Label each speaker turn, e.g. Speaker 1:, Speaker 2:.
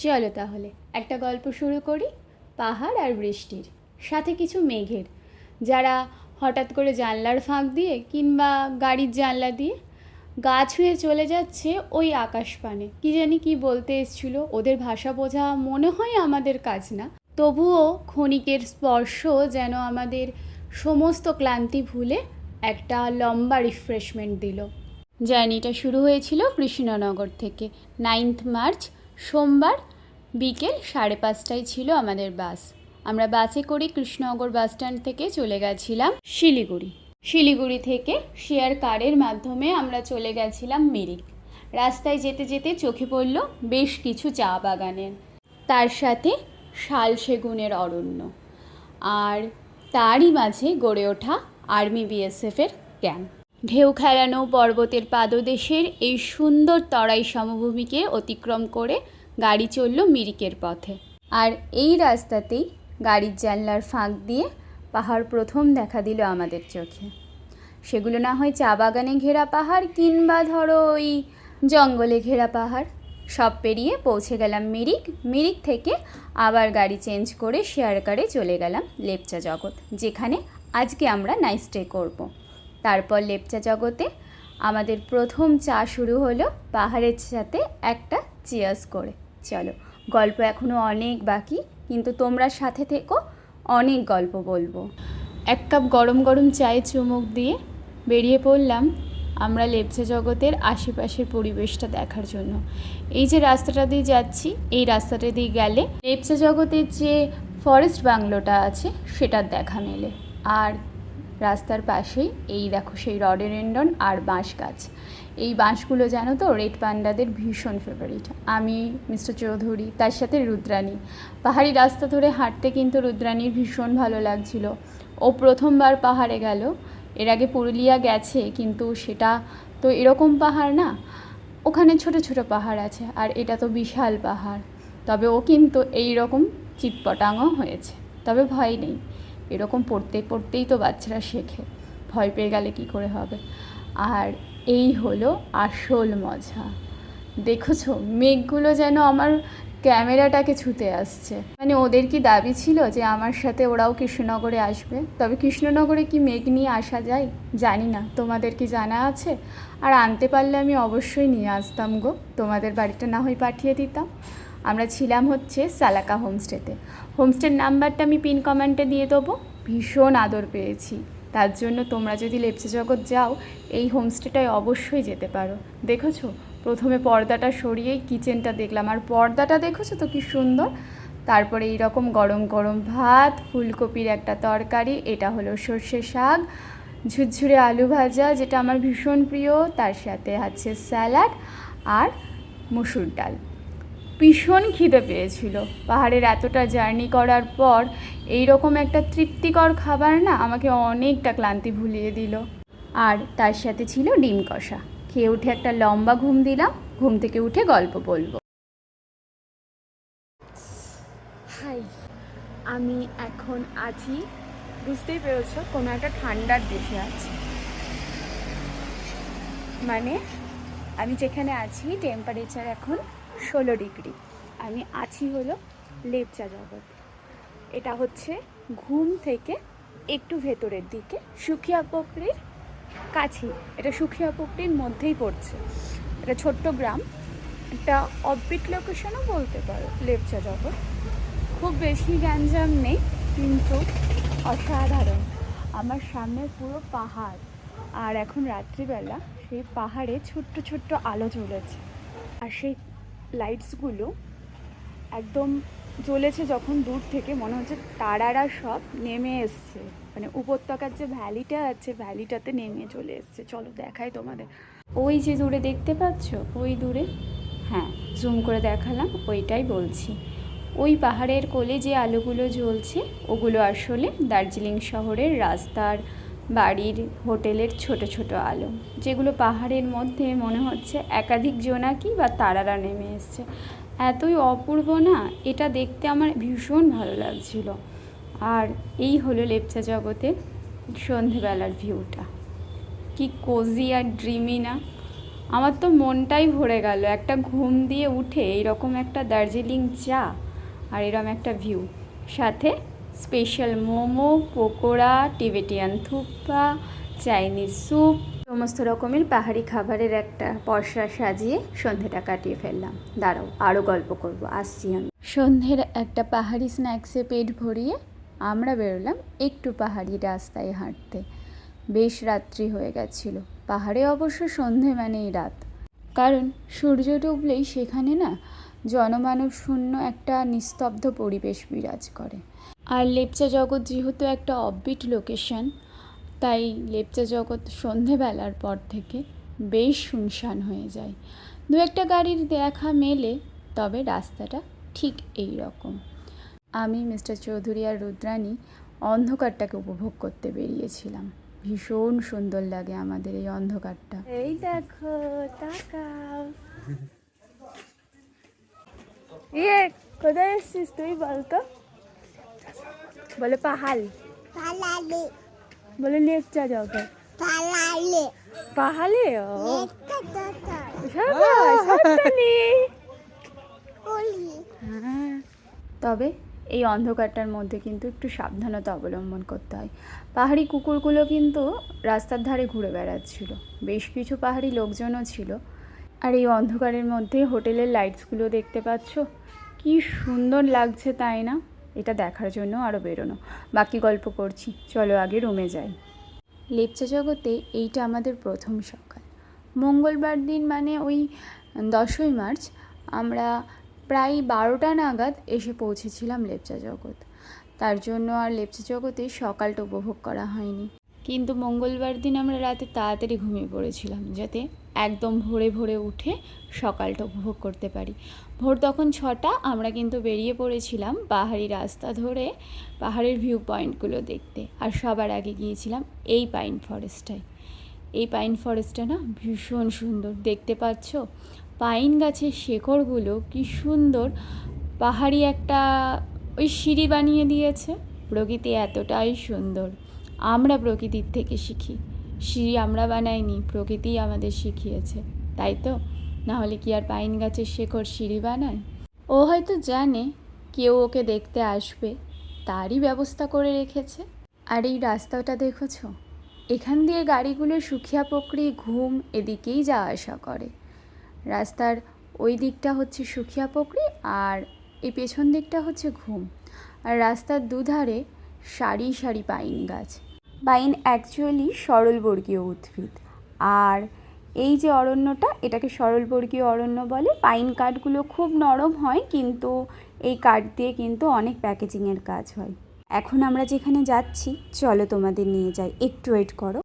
Speaker 1: চলো তাহলে একটা গল্প শুরু করি, পাহাড় আর বৃষ্টির, সাথে কিছু মেঘের, যারা হঠাৎ করে জানলার ফাঁক দিয়ে কিংবা গাড়ির জানলা দিয়ে গা ছুঁয়ে চলে যাচ্ছে ওই আকাশপানে। কি জানি কি বলতে এসছিল, ওদের ভাষা বোঝা মনে হয় আমাদের কাজ না, তবুও ক্ষণিকের স্পর্শ যেন আমাদের সমস্ত ক্লান্তি ভুলে একটা লম্বা রিফ্রেশমেন্ট দিল। জার্নিটা শুরু হয়েছিল কৃষ্ণনগর থেকে। 9 মার্চ সোমবার বিকেল 5:30টায় ছিল আমাদের বাস। আমরা বাসে করে কৃষ্ণনগর বাস স্ট্যান্ড থেকে চলে গেছিলাম শিলিগুড়ি। শিলিগুড়ি থেকে শেয়ার কারের মাধ্যমে আমরা চলে গেছিলাম মিরিক। রাস্তায় যেতে যেতে চোখে পড়ল বেশ কিছু চা বাগানের, তার সাথে শাল সেগুনের অরণ্য, আর তারই মাঝে গড়ে ওঠা আর্মি বিএসএফের ক্যাম্প। ঢেউ খেলানো পর্বতের পাদদেশের এই সুন্দর তরাই সমভূমিকে অতিক্রম করে গাড়ি চলল মিরিকের পথে। আর এই রাস্তাতেই গাড়ির জানলার ফাঁক দিয়ে পাহাড় প্রথম দেখা দিল আমাদের চোখে। সেগুলো না হয় চা বাগানে ঘেরা পাহাড় কিংবা ধরো ওই জঙ্গলে ঘেরা পাহাড়, সব পেরিয়ে পৌঁছে গেলাম মিরিক। মিরিক থেকে আবার গাড়ি চেঞ্জ করে শেয়ার কারে চলে গেলাম লেপচা জগৎ, যেখানে আজকে আমরা নাইট স্টে করব। তারপর লেপচা জগতে আমাদের প্রথম চা শুরু হলো পাহাড়ের সাথে একটা চিয়ার্স করে। চলো, গল্প এখনও অনেক বাকি, কিন্তু তোমরা সাথে থেকো, অনেক গল্প বলবো। 1 কাপ গরম গরম চায়ে চুমুক দিয়ে বেরিয়ে পড়লাম আমরা লেপচা জগতের আশেপাশের পরিবেশটা দেখার জন্য। এই যে রাস্তাটা দিয়ে যাচ্ছি, এই রাস্তাটা দিয়ে গেলে লেপচা জগতের যে ফরেস্ট বাংলোটা আছে সেটার দেখা মেলে। আর রাস্তার পাশেই এই দেখো সেই রডেডেন্ডন আর বাঁশ গাছ। এই বাঁশগুলো জানো তো রেড পান্ডাদের ভীষণ ফেভারিট। আমি, মিস্টার চৌধুরী, তার সাথে রুদ্রাণী। পাহাড়ি রাস্তা ধরে হাঁটতে কিন্তু রুদ্রাণীর ভীষণ ভালো লাগছিল। ও প্রথমবার পাহাড়ে গেল, এর আগে পুরুলিয়া গেছে, কিন্তু সেটা তো এরকম পাহাড় না, ওখানে ছোট ছোট পাহাড় আছে, আর এটা তো বিশাল পাহাড়। তবে ও কিন্তু এই রকম চিৎপটাঙও হয়েছে, তবে ভয় নেই, এরকম পড়তে পড়তেই তো বাচ্চারা শেখে, ভয় পেয়ে গেলে কি করে হবে। আর এই হলো আসল মজা। দেখেছো মেঘগুলো যেন আমার ক্যামেরাটাকে ছুতে আসছে। মানে ওদের কি দাবি ছিল যে আমার সাথে ওরাও কৃষ্ণনগরে আসবে? তবে কৃষ্ণনগরে কি মেঘ নিয়ে আসা যায় জানি না, তোমাদের কি জানা আছে? আর আনতে পারলে আমি অবশ্যই নিয়ে আসতাম গো, তোমাদের বাড়িটা না হয় পাঠিয়ে দিতাম। আমরা ছিলাম হচ্ছে সালাকা হোমস্টেতে। হোমস্টের নাম্বারটা আমি পিন কমেন্টে দিয়ে দেবো। ভীষণ আদর পেয়েছি, তার জন্য তোমরা যদি লেপচা জগৎ যাও এই হোমস্টেটায় অবশ্যই যেতে পারো। দেখেছো প্রথমে পর্দাটা সরিয়েই কিচেনটা দেখলাম, আর পর্দাটা দেখেছো তো কি সুন্দর। তারপরে এইরকম গরম গরম ভাত, ফুলকপির একটা তরকারি, এটা হলো সর্ষে শাক, ঝুরঝুরে আলু ভাজা যেটা আমার ভীষণ প্রিয়, তার সাথে আছে স্যালাড আর মুসুর ডাল। ভীষণ খিদে পেয়েছিল। পাহাড়ের এতটা জার্নি করার পর এই রকম একটা তৃপ্তিকর খাবার না আমাকে অনেকটা ক্লান্তি ভুলিয়ে দিল। আর তার সাথে ছিল ডিম কষা। খেয়ে উঠে একটা লম্বা ঘুম দিলাম, ঘুম থেকে উঠে গল্প বলবো।
Speaker 2: হাই, আমি এখন আছি, বুঝতেই পেরেছো, কোনো একটা ঠান্ডার দেশে আছি। মানে আমি যেখানে আছি টেম্পারেচার এখন 16 ডিগ্রি। আমি আছি হলো লেপচা জগৎ। এটা হচ্ছে ঘুম থেকে একটু ভেতরের দিকে, সুখিয়া পুকুরির কাছেই। এটা সুখিয়া পুকুরির মধ্যেই পড়ছে। এটা ছোট্ট গ্রাম, একটা অফবিট লোকেশনও বলতে পারো লেপচা জগৎ। খুব বেশি গ্যাঞ্জাম নেই, কিন্তু অসাধারণ। আমার সামনে পুরো পাহাড়, আর এখন রাত্রিবেলা সেই পাহাড়ে ছোট্ট ছোট্ট আলো জ্বলেছে, আর সেই লাইটসগুলো একদম জ্বলেছে যখন দূর থেকে মনে হচ্ছে তারারা সব নেমে এসছে, মানে উপত্যকার যে ভ্যালিটা আছে ভ্যালিটাতে নেমে চলে এসছে। চলো দেখাই তোমাদের।
Speaker 1: ওই যে দূরে দেখতে পাচ্ছ, ওই দূরে, হ্যাঁ জুম করে দেখালাম, ওইটাই বলছি। ওই পাহাড়ের কোলে যে আলোগুলো জ্বলছে ওগুলো আসলে দার্জিলিং শহরের রাস্তার, বাড়ির, হোটেলের ছোট ছোট আলো, যেগুলো পাহাড়ের মধ্যে মনে হচ্ছে একাধিক জোনাকি বা তারারা নেমে এসছে। এতই অপূর্ব না, এটা দেখতে আমার ভীষণ ভালো লাগছিল। আর এই হলো লেপচা জগতের সন্ধেবেলার ভিউটা। কি কোজি আর ড্রিমি না, আমার তো মনটাই ভরে গেল একটা ঘুম দিয়ে উঠে এইরকম একটা দার্জিলিং চা আর এরকম একটা ভিউ, সাথে special momo, pakora, Tibetan thukpa, Chinese soup, সমস্ত রকমের পাহাড়ি খাবারের একটা পসরা সাজিয়ে সন্ধেটা কাটিয়ে ফেললাম। দাঁড়াও, আরও গল্প করব, আসছি আমি। সন্ধ্যের একটা পাহাড়ি স্ন্যাক্সে পেট ভরিয়ে আমরা বেরোলাম একটু পাহাড়ি রাস্তায় হাঁটতে। বেশ রাত্রি হয়ে গেছিল। পাহাড়ে অবশ্য সন্ধে মানেই রাত, কারণ সূর্য ডুবলেই সেখানে না জনমানব শূন্য একটা নিস্তব্ধ পরিবেশ বিরাজ করে। আর লেপচা জগৎ যেহেতু একটা অফবিট লোকেশন, তাই লেপচা জগৎ সন্ধেবেলার পর থেকে বেশ শুনশান হয়ে যায়। দু একটা গাড়ির দেখা মেলে, তবে রাস্তাটা ঠিক এই রকম। আমি, মিস্টার চৌধুরী আর রুদ্রাণী অন্ধকারটাকে উপভোগ করতে বেরিয়েছিলাম। ভীষণ সুন্দর লাগে আমাদের এই অন্ধকারটা।
Speaker 2: এই দেখো, তাকাও। কোথায় এসছিস তুই বলতো? বলে পাহাড়, বলে লেপচা জগৎ, পাহাড়ে।
Speaker 1: তবে এই অন্ধকারটার মধ্যে কিন্তু একটু সাবধানতা অবলম্বন করতে হয়। পাহাড়ি কুকুরগুলো কিন্তু রাস্তার ধারে ঘুরে বেড়াচ্ছিল, বেশ কিছু পাহাড়ি লোকজনও ছিল। আর এই অন্ধকারের মধ্যে হোটেলের লাইটসগুলো দেখতে পাচ্ছ, কি সুন্দর লাগছে তাই না? এটা দেখার জন্য আরও বেরোনো। বাকি গল্প করছি, চলো আগে রুমে যাই। লেপচা জগতে এইটা আমাদের প্রথম সকাল। মঙ্গলবার দিন, মানে ওই 10ই মার্চ, আমরা প্রায় 12টা নাগাদ এসে পৌঁছেছিলাম লেপচা জগৎ। তার জন্য আর লেপচা জগতে সকালটা উপভোগ করা হয়নি। কিন্তু মঙ্গলবার দিন আমরা রাতে তাড়াতাড়ি ঘুমিয়ে পড়েছিলাম, যাতে একদম ভোরে ভোরে উঠে সকালটা উপভোগ করতে পারি। ভোর তখন 6টা। আমরা কিন্তু বেরিয়ে পড়েছিলাম পাহাড়ি রাস্তা ধরে পাহাড়ের ভিউ পয়েন্টগুলো দেখতে। আর সবার আগে গিয়েছিলাম এই পাইন ফরেস্টটায়। এই পাইন ফরেস্টটা না ভীষণ সুন্দর, দেখতে পাচ্ছ পাইন গাছের শেকড়গুলো কি সুন্দর পাহাড়ি একটা ওই সিঁড়ি বানিয়ে দিয়েছে। প্রকৃতি এতটাই সুন্দর। আমরা প্রকৃতির থেকে শিখি, সিঁড়ি আমরা বানাইনি, প্রকৃতিই আমাদের শিখিয়েছে, তাই তো? না হলে কি আর পাইন গাছের শেকড় সিঁড়ি বানায়? ও হয়তো জানে কেউ ওকে দেখতে আসবে, তারই ব্যবস্থা করে রেখেছে। আর এই রাস্তাটা দেখেছো, এখান দিয়ে গাড়িগুলো সুখিয়া পুকুরি, ঘুম এদিকেই যাওয়া আসা করে। রাস্তার ওই দিকটা হচ্ছে সুখিয়া পুকুরি আর এই পেছন দিকটা হচ্ছে ঘুম। আর রাস্তার দুধারে সারি সারি পাইন গাছ। পাইন অ্যাকচুয়ালি সরলবর্গীয় উদ্ভিদ, আর এই যে অরণ্যটা, এটাকে সরলবর্গীয় অরণ্য বলে। পাইন কাঠগুলো খুব নরম হয়, কিন্তু এই কাঠ দিয়ে কিন্তু অনেক প্যাকেজিংয়ের কাজ হয়। এখন আমরা যেখানে যাচ্ছি, চলো তোমাদের নিয়ে যাই, একটু ওয়েট করো।